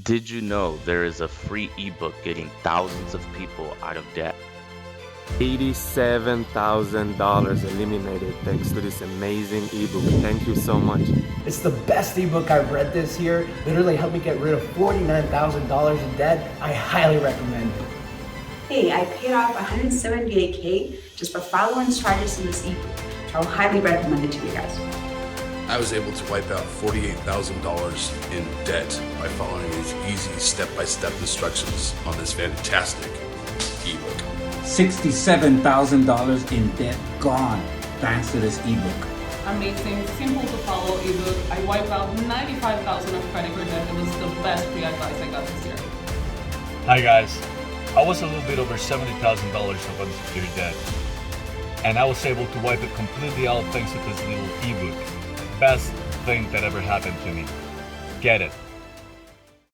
Did you know there is a free ebook getting thousands of people out of debt? $87,000 eliminated thanks to this amazing ebook. Thank you so much. It's the best ebook I've read this year. Literally helped me get rid of $49,000 in debt. I highly recommend it. Hey, I paid off $178K just for following instructions in this ebook. So I'll highly recommend it to you guys. I was able to wipe out $48,000 in debt by following these easy step-by-step instructions on this fantastic ebook. $67,000 in debt gone thanks to this ebook. Amazing, simple to follow ebook. I wiped out $95,000 of credit card debt. It was the best free advice I got this year. Hi guys, I was a little bit over $70,000 of unsecured debt, and I was able to wipe it completely out thanks to this little ebook. Best thing that ever happened to me. Get it.